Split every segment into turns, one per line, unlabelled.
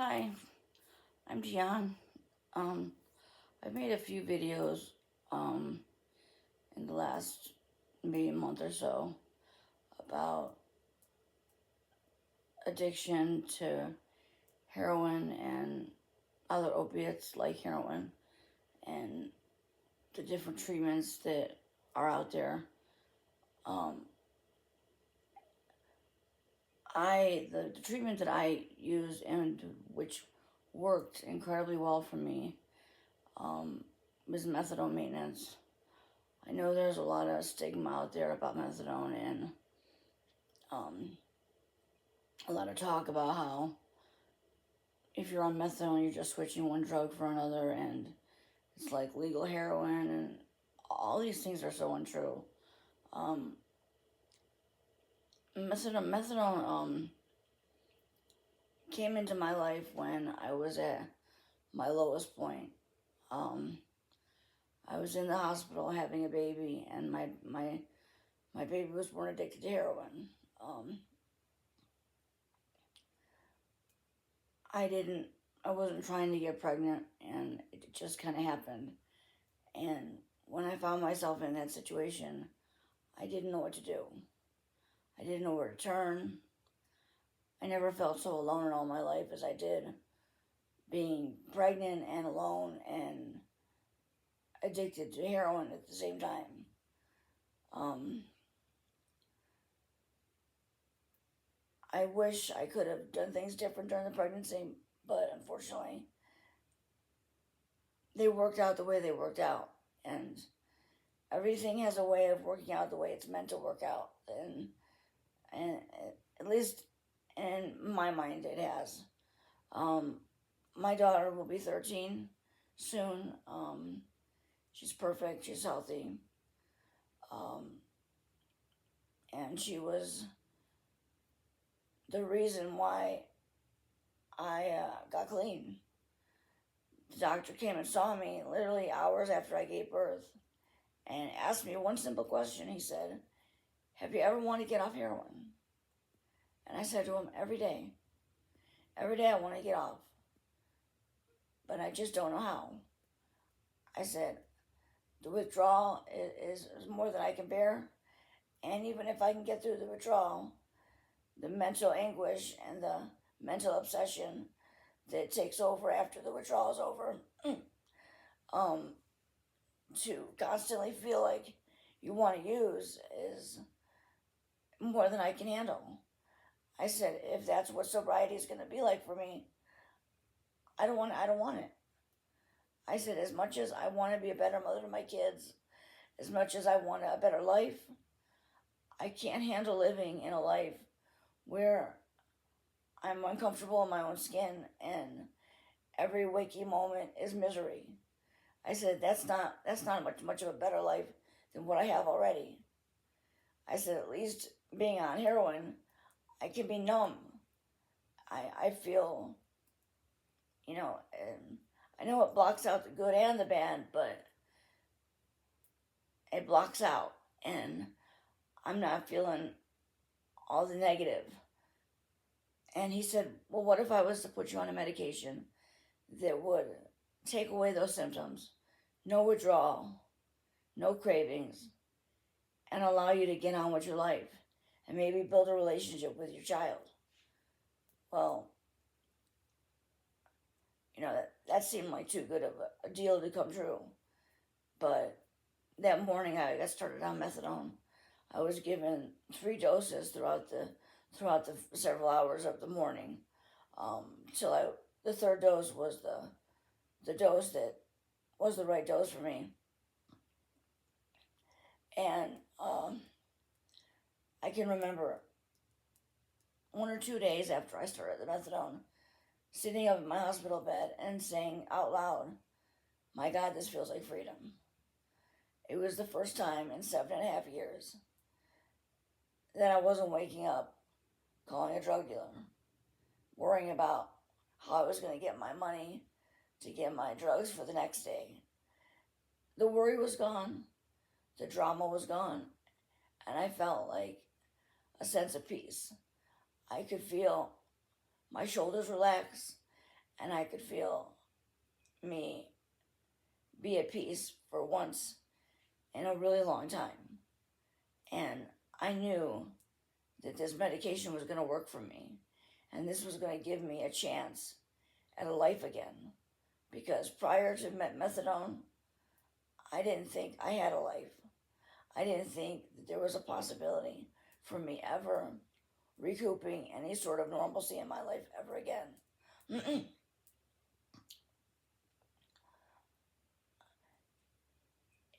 Hi, I'm Dion. Um, I've made a few videos in the last maybe month or so about addiction to heroin and other opiates like heroin and the different treatments that are out there. Um, the treatment that I used and which worked incredibly well for me was methadone maintenance. I know there's a lot of stigma out there about methadone and um, a lot of talk about how if you're on methadone, you're just switching one drug for another, and it's like legal heroin, and all these things are so untrue. Um, methadone came into my life when I was at my lowest point. Um, I was in the hospital having a baby, and my baby was born addicted to heroin. Um, I didn't, I wasn't trying to get pregnant, and it just kind of happened. And when I found myself in that situation, I didn't know what to do. I didn't know where to turn. I never felt so alone in all my life as I did being pregnant and alone and addicted to heroin at the same time. Um, I wish I could have done things different during the pregnancy, but unfortunately, they worked out the way they worked out. And everything has a way of working out the way it's meant to work out. And at least in my mind, it has. Um, my daughter will be 13 soon. She's perfect. She's healthy. Um, and she was the reason why I got clean. The doctor came and saw me literally hours after I gave birth and asked me one simple question. He said, "Have you ever wanted to get off heroin?" And I said to him, "Every day. Every day I want to get off, but I just don't know how." I said, "The withdrawal is more than I can bear. And even if I can get through the withdrawal, the mental anguish and the mental obsession that takes over after the withdrawal is over, um, to constantly feel like you want to use is more than I can handle." I said, "If that's what sobriety is going to be like for me, I don't want it." I said, "As much as I want to be a better mother to my kids, as much as I want a better life, I can't handle living in a life where I'm uncomfortable in my own skin and every waking moment is misery." I said, that's not much of a better life than what I have already." I said, "At least being on heroin, I can be numb. I feel, and I know it blocks out the good and the bad, but it blocks out, and I'm not feeling all the negative." And he said, "Well, what if I was to put you on a medication that would take away those symptoms, no withdrawal, no cravings, and allow you to get on with your life and maybe build a relationship with your child?" Well, that seemed like too good of a deal to come true. But that morning I got started on methadone. I was given 3 doses throughout the several hours of the morning, till the third dose was the dose that was the right dose for me. And I can remember 1 or 2 days after I started the methadone, sitting up in my hospital bed and saying out loud, "My God, this feels like freedom." It was the first time in 7.5 years that I wasn't waking up calling a drug dealer, worrying about how I was going to get my money to get my drugs for the next day. The worry was gone, the drama was gone, and I felt like a sense of peace. I could feel my shoulders relax, and I could feel me be at peace for once in a really long time. And I knew that this medication was going to work for me, and this was going to give me a chance at a life again. Because prior to methadone, I didn't think I had a life. I didn't think that there was a possibility for me ever recouping any sort of normalcy in my life ever again.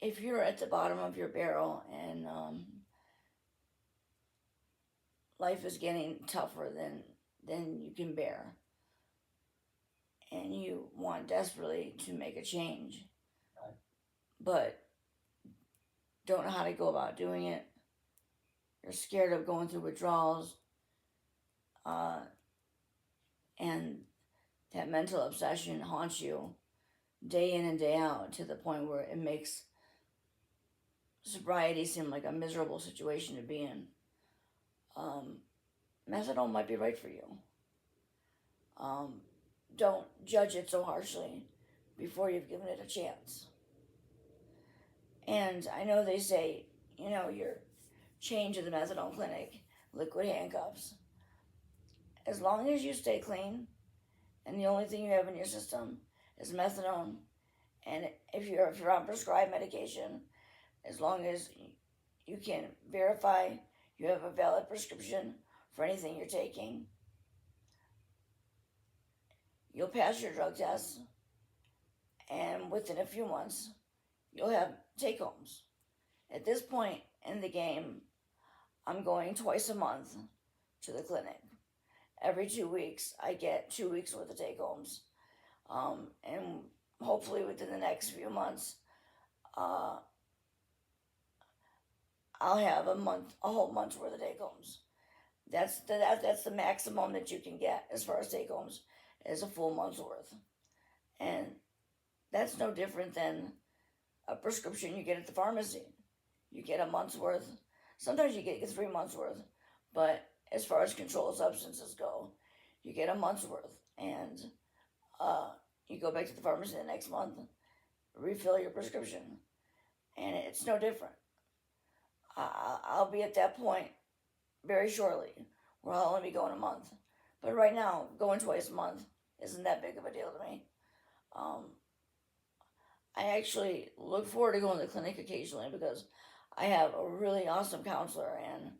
If you're at the bottom of your barrel and life is getting tougher than you can bear, and you want desperately to make a change, but don't know how to go about doing it, you're scared of going through withdrawals, and that mental obsession haunts you day in and day out to the point where it makes sobriety seem like a miserable situation to be in. Methadone might be right for you. Don't judge it so harshly before you've given it a chance. And I know they say, you're chained to the methadone clinic, liquid handcuffs. As long as you stay clean and the only thing you have in your system is methadone, and if you're on prescribed medication, as long as you can verify you have a valid prescription for anything you're taking, you'll pass your drug test, and within a few months, you'll have take-homes. At this point in the game, I'm going twice a month to the clinic. Every 2 weeks, I get 2 weeks worth of take-homes. And hopefully within the next few months, I'll have a whole month's worth of take-homes. That's the maximum that you can get as far as take-homes, is a full month's worth. And that's no different than a prescription you get at the pharmacy. You get a month's worth. Sometimes you get 3 months worth. But as far as controlled substances go, you get a month's worth. And you go back to the pharmacy the next month, refill your prescription. And it's no different. I'll be at that point very shortly where I'll only be going a month. But right now, going twice a month isn't that big of a deal to me. I actually look forward to going to the clinic occasionally because I have a really awesome counselor, and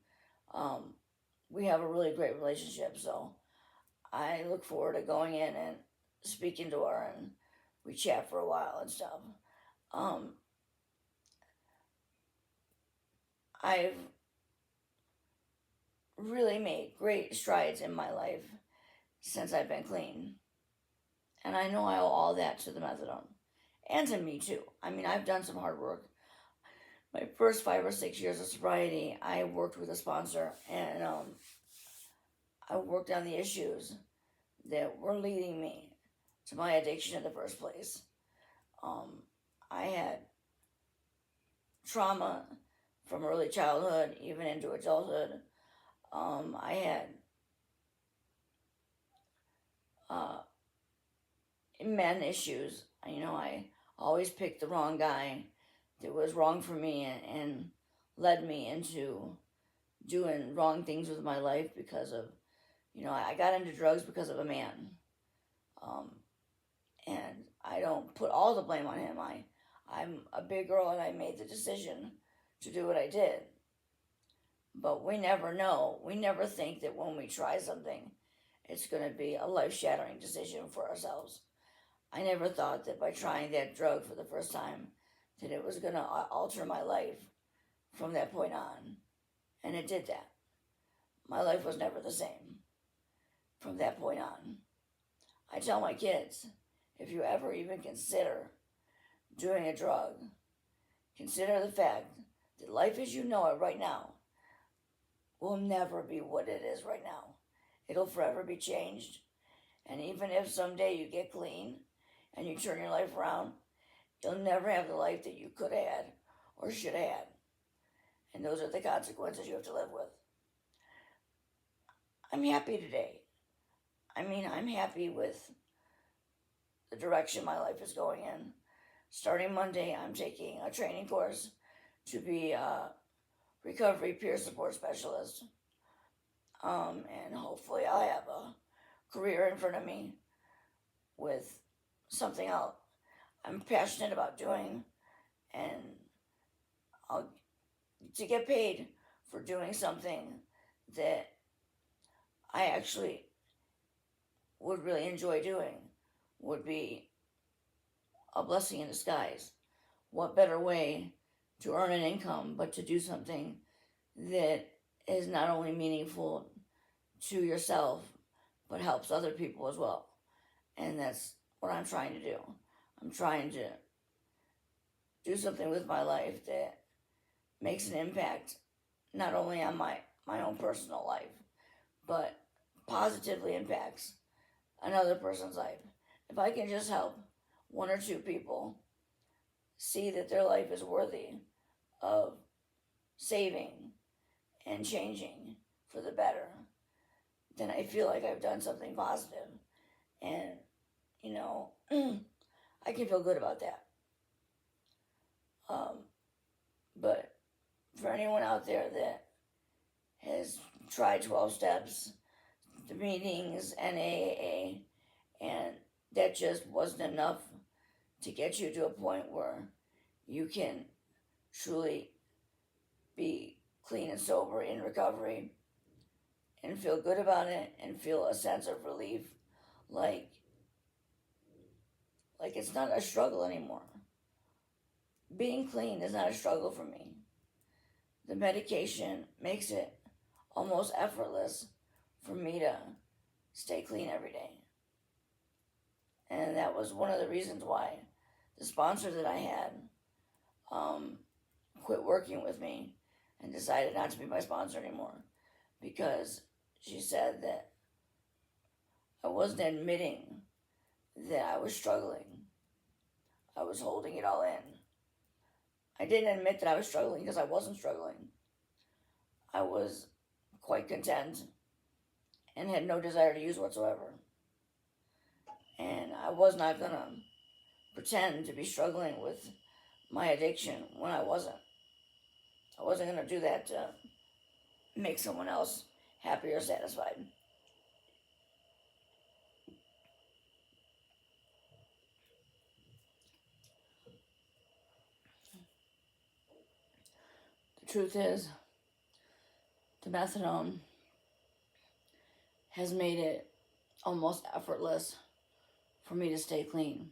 we have a really great relationship. So I look forward to going in and speaking to her, and we chat for a while and stuff. I've really made great strides in my life since I've been clean. And I know I owe all that to the methadone. And to me too. I mean, I've done some hard work. My first 5 or 6 years of sobriety, I worked with a sponsor, and I worked on the issues that were leading me to my addiction in the first place. I had trauma from early childhood, even into adulthood. I had men issues. I always picked the wrong guy that was wrong for me, and led me into doing wrong things with my life because of, I got into drugs because of a man. And I don't put all the blame on him. I'm a big girl, and I made the decision to do what I did. But we never know. We never think that when we try something, it's going to be a life-shattering decision for ourselves. I never thought that by trying that drug for the first time that it was going to alter my life from that point on. And it did that. My life was never the same from that point on. I tell my kids, if you ever even consider doing a drug, consider the fact that life as you know it right now will never be what it is right now. It'll forever be changed. And even if someday you get clean and you turn your life around, you'll never have the life that you could have had or should have had. And those are the consequences you have to live with. I'm happy today. I'm happy with the direction my life is going in. Starting Monday, I'm taking a training course to be a recovery peer support specialist. And hopefully I'll have a career in front of me with something I'm passionate about doing, and I'll to get paid for doing something that I actually would really enjoy doing would be a blessing in disguise. What better way to earn an income but to do something that is not only meaningful to yourself but helps other people as well? And that's what I'm trying to do. I'm trying to do something with my life that makes an impact not only on my own personal life, but positively impacts another person's life. If I can just help one or two people see that their life is worthy of saving and changing for the better, then I feel like I've done something positive. And, you know, I can feel good about that. But for anyone out there that has tried 12 steps, the meetings, and AAA, and that just wasn't enough to get you to a point where you can truly be clean and sober in recovery and feel good about it and feel a sense of relief, like it's not a struggle anymore. Being clean is not a struggle for me. The medication makes it almost effortless for me to stay clean every day. And that was one of the reasons why the sponsor that I had quit working with me and decided not to be my sponsor anymore, because she said that I wasn't admitting that I was struggling. I was holding it all in. I didn't admit that I was struggling because I wasn't struggling. I was quite content and had no desire to use whatsoever. And I was not going to pretend to be struggling with my addiction when I wasn't. I wasn't going to do that to make someone else happy or satisfied. The truth is, the methadone has made it almost effortless for me to stay clean.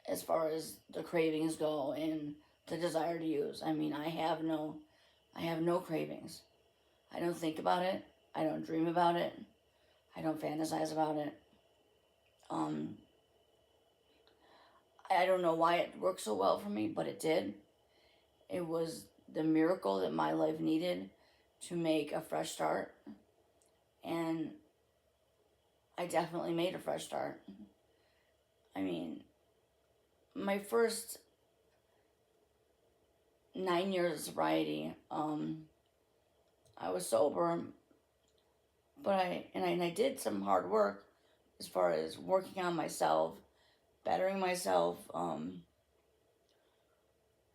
As far as the cravings go and the desire to use, I mean, I have no cravings. I don't think about it. I don't dream about it. I don't fantasize about it. I don't know why it worked so well for me, but it did. It was the miracle that my life needed to make a fresh start. And I definitely made a fresh start. I mean, my first 9 years of sobriety, I was sober, but I did some hard work as far as working on myself, bettering myself,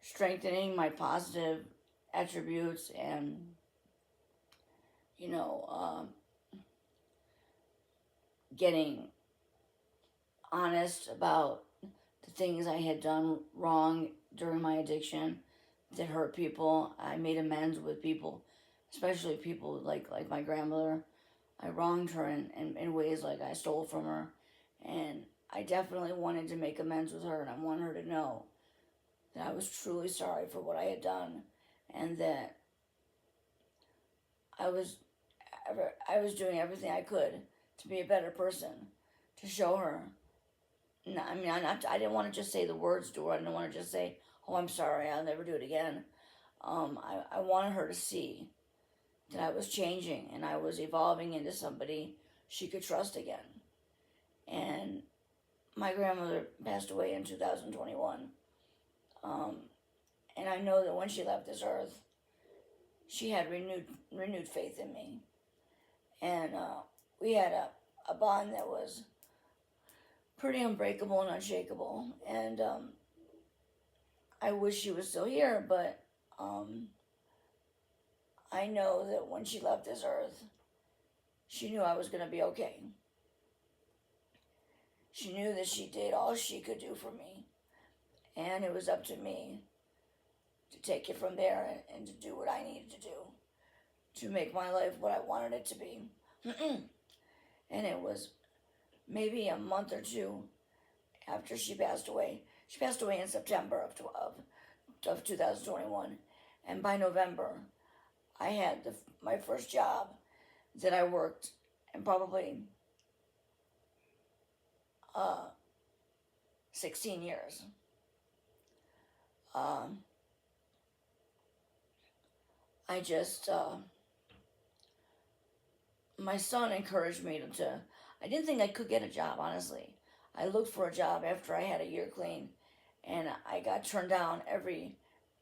strengthening my positive attributes, and getting honest about the things I had done wrong during my addiction that hurt people. I made amends with people, especially people like my grandmother. I wronged her in ways, like I stole from her, and I definitely wanted to make amends with her, and I wanted her to know that I was truly sorry for what I had done, and that I was doing everything I could to be a better person, to show her. I didn't want to just say the words to her. I didn't want to just say, "Oh, I'm sorry, I'll never do it again." I wanted her to see that I was changing and I was evolving into somebody she could trust again. And my grandmother passed away in 2021. And I know that when she left this earth, she had renewed faith in me. And we had a bond that was pretty unbreakable and unshakable. And I wish she was still here, but um, I know that when she left this earth, she knew I was going to be okay. She knew that she did all she could do for me, and it was up to me to take it from there and to do what I needed to do to make my life what I wanted it to be. And it was maybe a month or two after she passed away. She passed away in September of 2021, and by November, I had my first job that I worked in probably uh, 16 years. Um, I just, my son encouraged me to, I didn't think I could get a job, honestly. I looked for a job after I had a year clean, and I got turned down every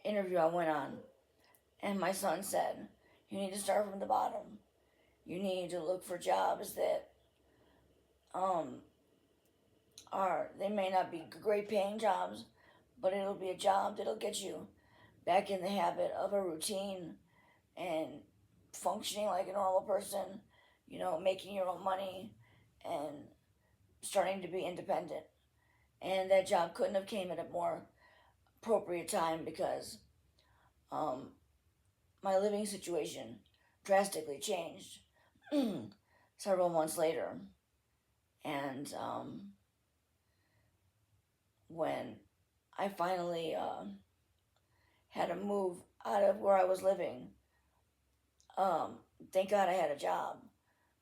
interview I went on. And my son said, "You need to start from the bottom. You need to look for jobs that um, they may not be great paying jobs, but it'll be a job that'll get you back in the habit of a routine and functioning like a normal person, making your own money and starting to be independent." And that job couldn't have came at a more appropriate time because um, my living situation drastically changed several months later. And when I finally had to move out of where I was living, thank God I had a job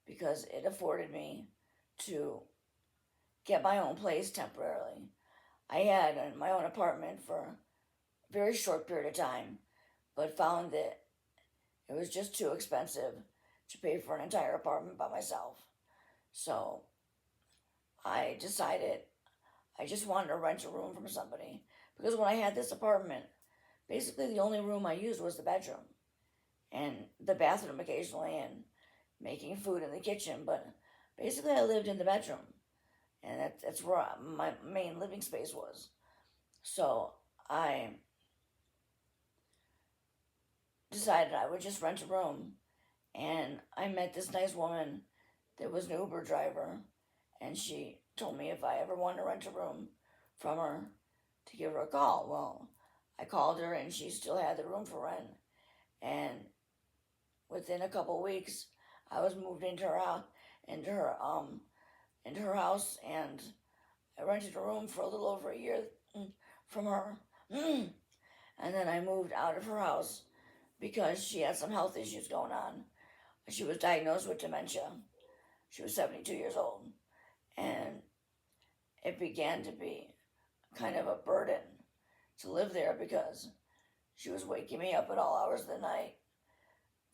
because it afforded me to get my own place temporarily. I had my own apartment for a very short period of time, but found that it was just too expensive to pay for an entire apartment by myself. So I decided I just wanted to rent a room from somebody because when I had this apartment, basically the only room I used was the bedroom and the bathroom occasionally and making food in the kitchen, but basically I lived in the bedroom, and that's where my main living space was. So I decided I would just rent a room, and I met this nice woman that was an Uber driver, and she told me if I ever wanted to rent a room from her to give her a call. Well, I called her, and she still had the room for rent, and within a couple weeks, I was moved into her house, into her house, and I rented a room for a little over a year from her. And then I moved out of her house because she had some health issues going on. She was diagnosed with dementia. She was 72 years old. And it began to be kind of a burden to live there because she was waking me up at all hours of the night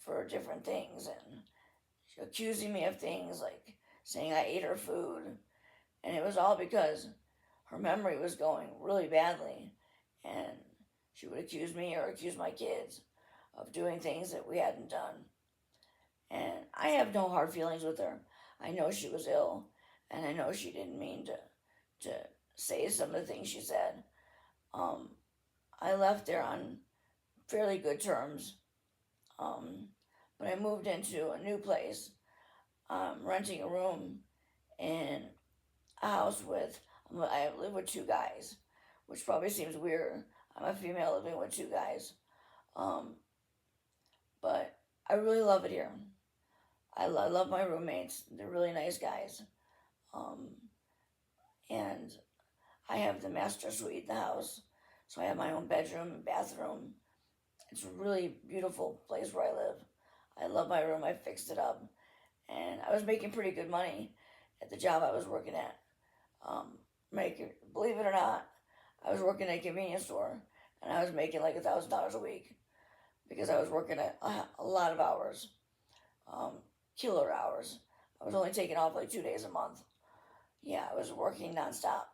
for different things and accusing me of things like saying I ate her food. And it was all because her memory was going really badly, and she would accuse me or accuse my kids of doing things that we hadn't done. And I have no hard feelings with her. I know she was ill, and I know she didn't mean to say some of the things she said. I left there on fairly good terms, but I moved into a new place, renting a room in a house with, I live with two guys, which probably seems weird. I'm a female living with two guys. But I really love it here. I love my roommates. They're really nice guys. And I have the master suite in the house. So I have my own bedroom and bathroom. It's a really beautiful place where I live. I love my room. I fixed it up. And I was making pretty good money at the job I was working at. Believe it or not, I was working at a convenience store, and I was making like $1,000 a week because I was working a lot of hours, killer hours. I was only taking off like 2 days a month. Yeah, I was working nonstop.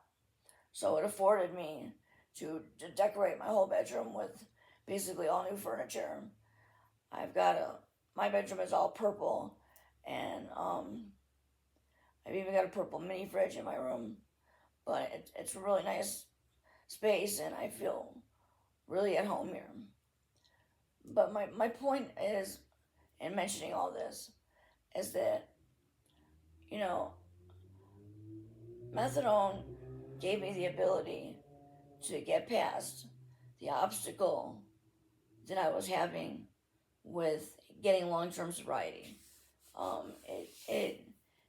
So it afforded me to decorate my whole bedroom with basically all new furniture. My bedroom is all purple, and I've even got a purple mini fridge in my room. but it's a really nice space, and I feel really at home here. But my point is, in mentioning all this, is that, you know, methadone gave me the ability to get past the obstacle that I was having with getting long term sobriety. It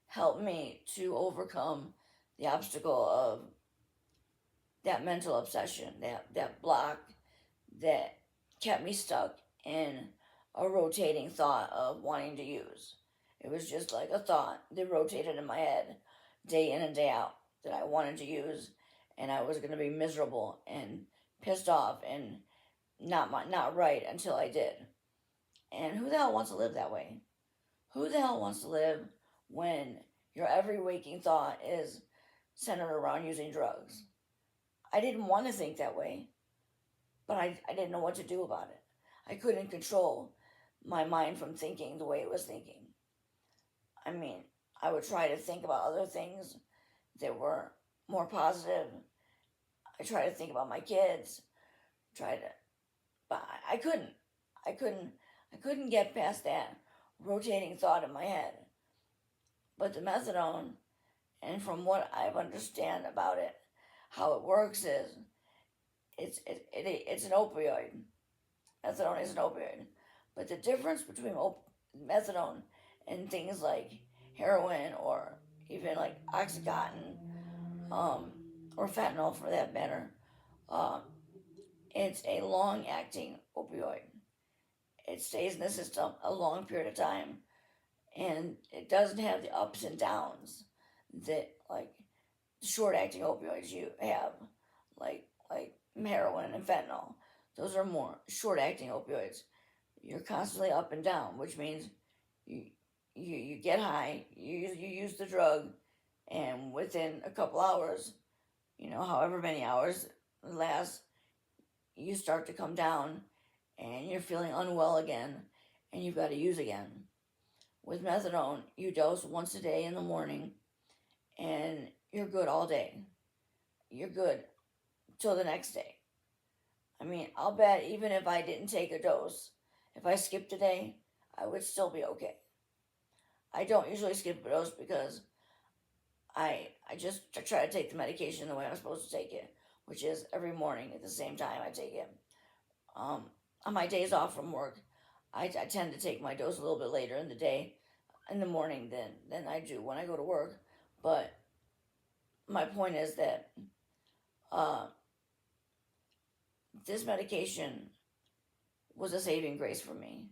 helped me to overcome the obstacle of that mental obsession, that block that kept me stuck in a rotating thought of wanting to use. It was just like a thought that rotated in my head day in and day out that I wanted to use, and I was going to be miserable and pissed off and not right until I did. And who the hell wants to live that way? Who the hell wants to live when your every waking thought is centered around using drugs? I didn't want to think that way, but I didn't know what to do about it. I couldn't control my mind from thinking the way it was thinking. I mean, I would try to think about other things that were more positive. I tried to think about my kids, tried to, but I couldn't. I couldn't. I couldn't get past that rotating thought in my head. But the methadone, and from what I understand about it, how it works is it's an opioid. Methadone is an opioid, but the difference between methadone and things like heroin or even like oxycontin, um, or fentanyl for that matter, um, it's a long-acting opioid. It stays in the system a long period of time, and it doesn't have the ups and downs that like short-acting opioids you have, like heroin and fentanyl. Those are more short-acting opioids. You're constantly up and down, which means you you get high, you use the drug, and within a couple hours, however many hours it lasts, you start to come down, and you're feeling unwell again, and you've got to use again. With methadone, you dose once a day in the morning, and you're good all day. You're good till the next day. I mean, I'll bet even if I didn't take a dose, if I skipped a day, I would still be okay. I don't usually skip a dose because I just try to take the medication the way I'm supposed to take it, which is every morning at the same time I take it. Um, on my days off from work, I tend to take my dose a little bit later in the day, in the morning than I do when I go to work. But my point is that uh, this medication was a saving grace for me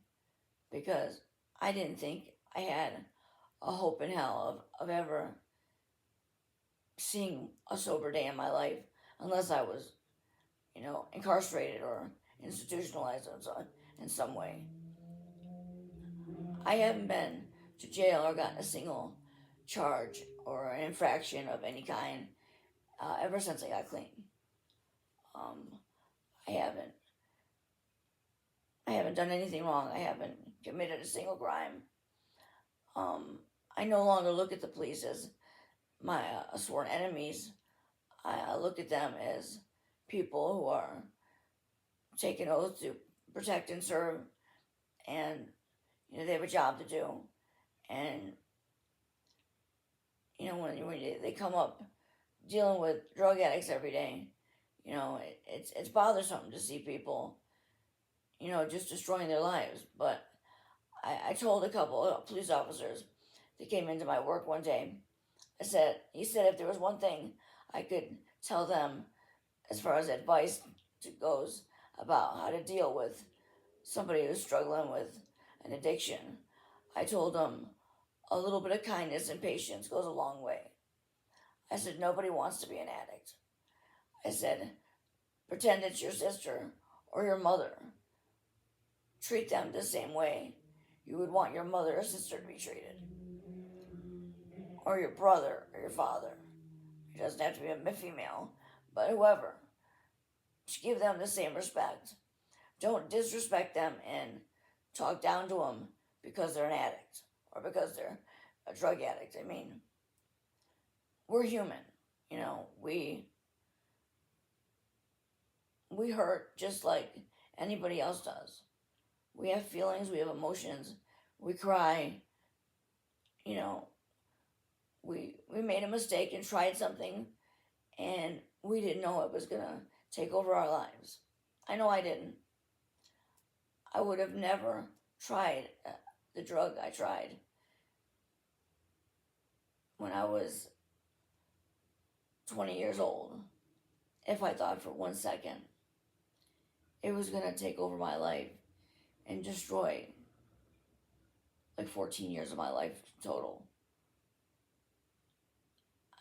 because I didn't think I had a hope in hell of ever seeing a sober day in my life unless I was, incarcerated or institutionalized in some way. I haven't been to jail or gotten a single charge or an infraction of any kind ever since I got clean. Um, I haven't. I haven't done anything wrong. I haven't committed a single crime. I no longer look at the police as my sworn enemies. I look at them as people who are taking oath to protect and serve, and they have a job to do. And when they come up dealing with drug addicts every day, it's bothersome to see people, just destroying their lives. But I told a couple of police officers that came into my work one day, he said if there was one thing I could tell them as far as advice goes about how to deal with somebody who's struggling with an addiction, I told them a little bit of kindness and patience goes a long way. I said, nobody wants to be an addict. I said, pretend it's your sister or your mother. Treat them the same way you would want your mother or sister to be treated, or your brother or your father. It doesn't have to be a female, but whoever. Just give them the same respect. Don't disrespect them and talk down to them because they're an addict or because they're a drug addict. I mean, we're human. You know, we hurt just like anybody else does. We have feelings, we have emotions, we cry. You know, we made a mistake and tried something, and we didn't know it was gonna take over our lives. I know I didn't. I would have never tried the drug I tried when I was 20 years old if I thought for 1 second it was gonna take over my life and destroy like 14 years of my life total.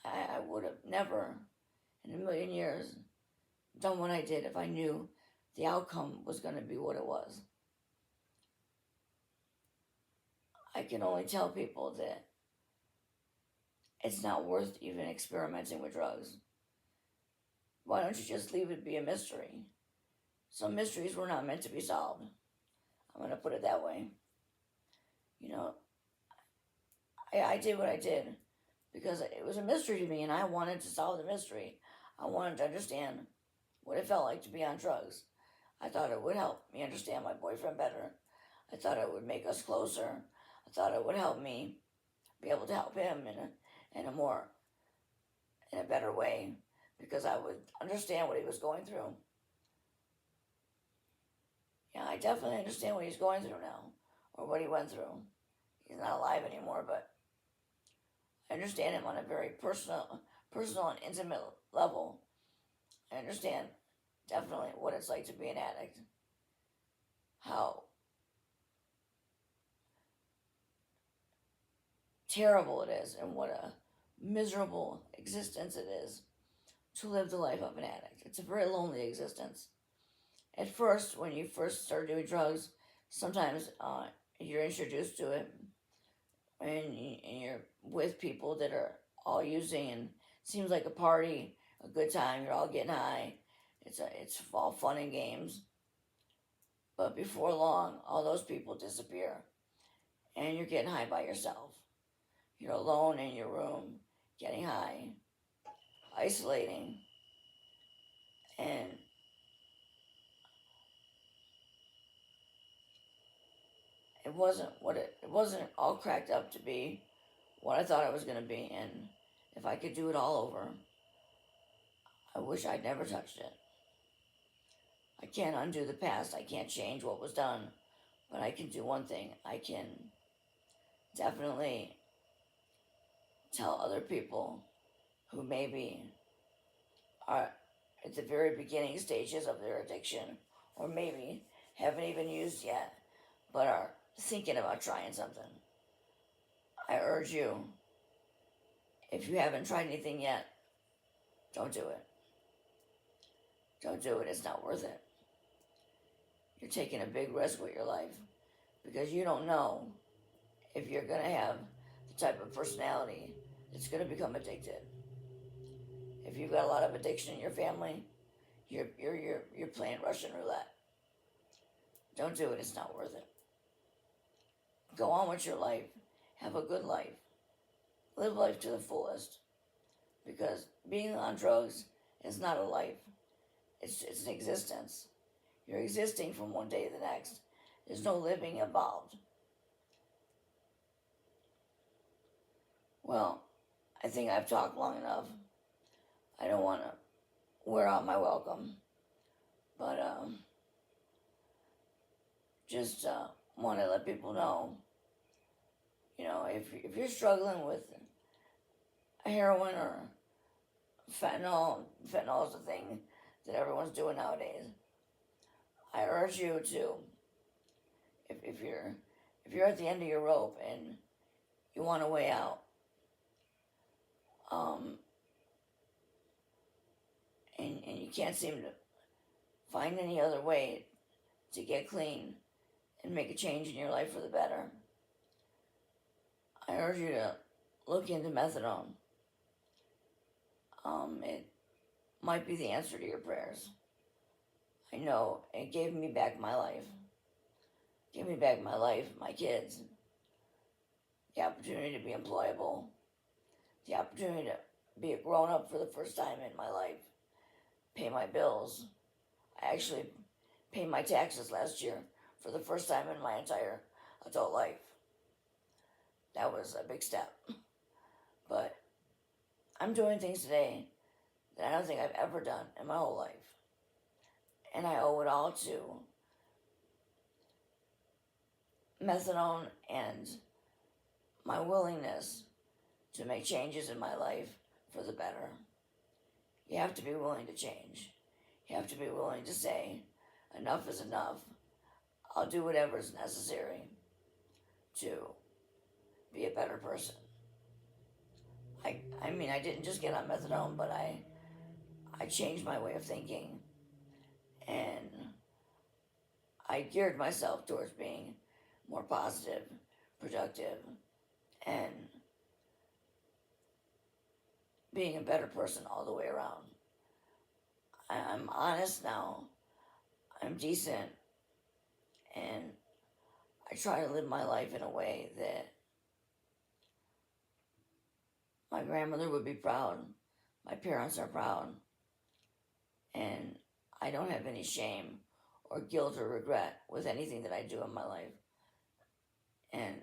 I would have never in a million years done what I did if I knew the outcome was going to be what it was. I can only tell people that it's not worth even experimenting with drugs. Why don't you just leave it be a mystery? Some mysteries were not meant to be solved. I'm going to put it that way. You know, I did what I did because it was a mystery to me and I wanted to solve the mystery. I wanted to understand what it felt like to be on drugs. I thought it would help me understand my boyfriend better. I thought it would make us closer. I thought it would help me be able to help him in a better way because I would understand what he was going through. Yeah, I definitely understand what he's going through now or what he went through. He's not alive anymore, but I understand him on a very personal and intimate level. I understand definitely what it's like to be an addict. How terrible it is and what a miserable existence it is to live the life of an addict. It's a very lonely existence. At first, when you first start doing drugs, sometimes you're introduced to it and you're with people that are all using and it seems like a party, a good time, you're all getting high. It's all fun and games. But before long, all those people disappear and you're getting high by yourself. You're alone in your room, getting high, isolating, and it wasn't all cracked up to be what I thought it was going to be. And if I could do it all over, I wish I'd never touched it. I can't undo the past. I can't change what was done, but I can do one thing. I can definitely tell other people who maybe are at the very beginning stages of their addiction or maybe haven't even used yet but are thinking about trying something. I urge you, if you haven't tried anything yet, don't do it. Don't do it. It's not worth it. You're taking a big risk with your life because you don't know if you're going to have the type of personality that's going to become addicted. If you've got a lot of addiction in your family, you're playing Russian roulette. Don't do it. It's not worth it. Go on with your life. Have a good life. Live life to the fullest. Because being on drugs is not a life. It's an existence. You're existing from one day to the next. There's no living involved. Well, I think I've talked long enough. I don't want to wear out my welcome. But just want to let people know, you know, if you're struggling with heroin or fentanyl is the thing that everyone's doing nowadays. I urge you to, if you're at the end of your rope and you want a way out, and you can't seem to find any other way to get clean and make a change in your life for the better, I urge you to look into methadone. It might be the answer to your prayers. I know it gave me back my life. Gave me back my life, my kids, the opportunity to be employable, the opportunity to be a grown up for the first time in my life, pay my bills. I actually paid my taxes last year for the first time in my entire adult life. That was a big step. But I'm doing things today that I don't think I've ever done in my whole life. And I owe it all to methadone and my willingness to make changes in my life for the better. You have to be willing to change. You have to be willing to say, enough is enough. I'll do whatever is necessary to be a better person. I mean, I didn't just get on methadone, but I changed my way of thinking, and I geared myself towards being more positive, productive, and being a better person all the way around. I'm honest now. I'm decent, and I try to live my life in a way that my grandmother would be proud, my parents are proud, and I don't have any shame or guilt or regret with anything that I do in my life. And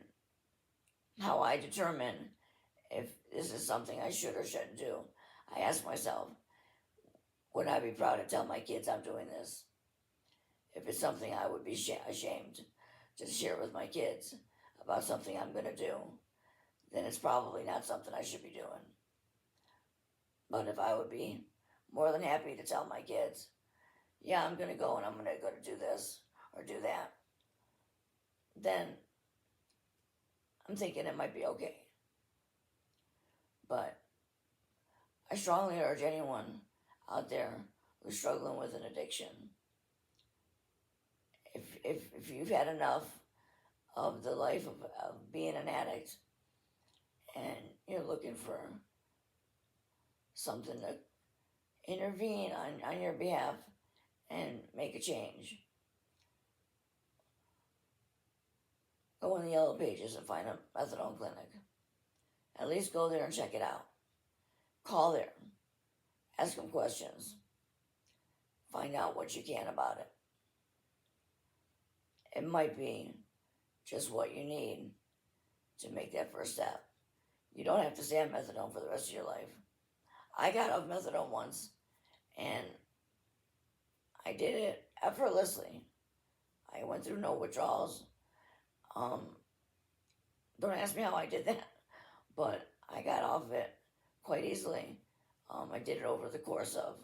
how I determine if this is something I should or shouldn't do, I ask myself, would I be proud to tell my kids I'm doing this? If it's something I would be ashamed to share with my kids about something I'm going to do, then it's probably not something I should be doing. But if I would be more than happy to tell my kids, yeah, I'm going to go and I'm going to go to do this or do that, then I'm thinking it might be okay. But I strongly urge anyone out there who's struggling with an addiction, if you've had enough of the life of being an addict and you're looking for something to intervene on your behalf and make a change, go in the yellow pages and find a methadone clinic. At least go there and check it out. Call there. Ask them questions. Find out what you can about it. It might be just what you need to make that first step. You don't have to stay on methadone for the rest of your life. I got off methadone once, and I did it effortlessly. I went through no withdrawals. Don't ask me how I did that, but I got off it quite easily. I did it over the course of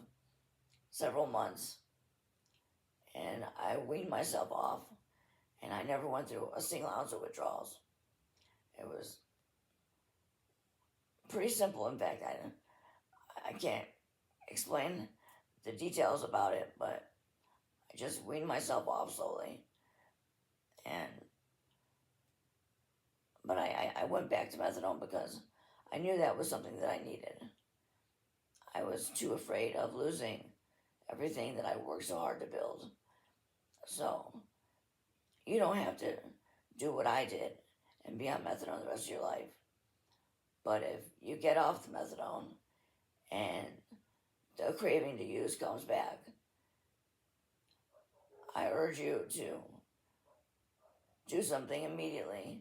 several months, and I weaned myself off, and I never went through a single ounce of withdrawals. It was pretty simple. In fact, I can't explain the details about it, but I just weaned myself off slowly. But I went back to methadone because I knew that was something that I needed. I was too afraid of losing everything that I worked so hard to build. So you don't have to do what I did and be on methadone the rest of your life. But if you get off the methadone and the craving to use comes back, I urge you to do something immediately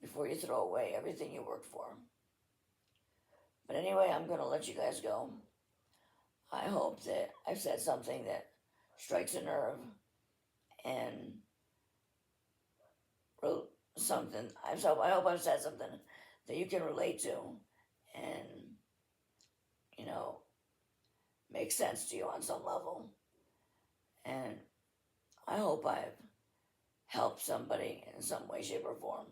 before you throw away everything you worked for. But anyway, I'm going to let you guys go. I hope that I've said something that strikes a nerve and something. I hope I've said something that you can relate to and, makes sense to you on some level. And I hope I've helped somebody in some way, shape, or form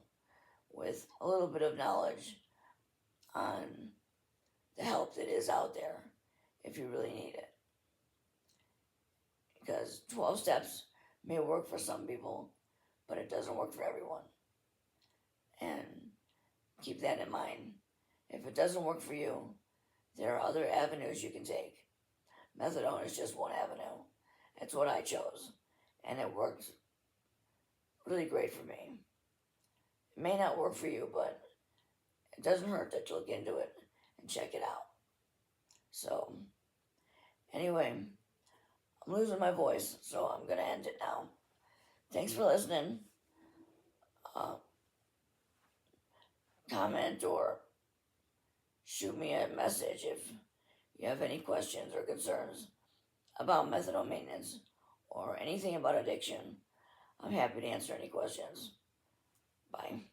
with a little bit of knowledge on the help that is out there if you really need it. Because 12 steps may work for some people, but it doesn't work for everyone. And keep that in mind. If it doesn't work for you, there are other avenues you can take. Methadone is just one avenue. It's what I chose, and it worked really great for me. It may not work for you, but it doesn't hurt to look into it and check it out. So, anyway, I'm losing my voice, so I'm going to end it now. Thanks for listening. Comment or shoot me a message if you have any questions or concerns about methadone maintenance or anything about addiction. I'm happy to answer any questions. Bye.